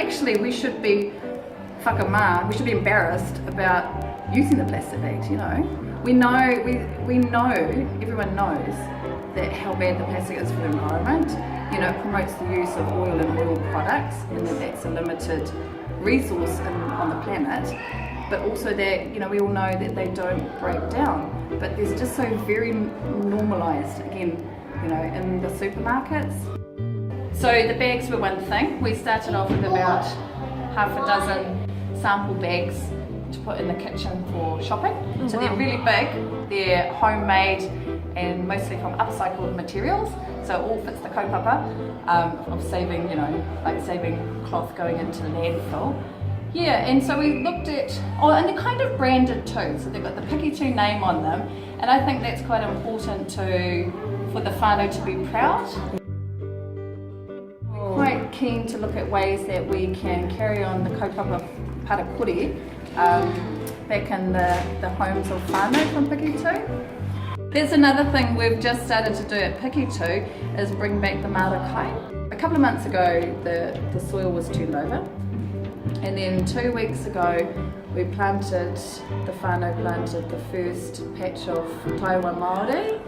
actually we should be whakamā, we should be embarrassed about using the plastic bags, you know. We know, everyone knows that how bad the plastic is for the environment. You know, it promotes the use of oil and oil products, and that's a limited resource on the planet. But also that, you know, we all know that they don't break down. But there's just so very normalised, again, you know, in the supermarkets. So the bags were one thing. We started off with about half a dozen sample bags to put in the kitchen for shopping. Oh, so wow. They're really big, they're homemade and mostly from upcycled materials. So it all fits the kaupapa of saving, you know, like saving cloth going into the landfill. Yeah, and so we looked at, and they're kind of branded too, so they've got the Piki2 name on them, and I think that's quite important for the whānau to be proud. We're quite keen to look at ways that we can carry on the kaupapa parakuri back in the homes of whānau from Piki2. There's another thing we've just started to do at Piki2 is bring back the marakai. A couple of months ago the soil was turned over. And then 2 weeks ago, the whānau planted the first patch of Taiwan Māori.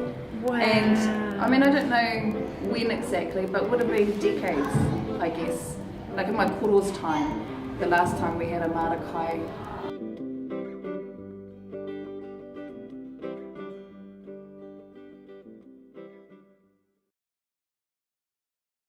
Wow. And I mean, I don't know when exactly, but it would have been decades, I guess. Like in my koro's time, the last time we had a marakai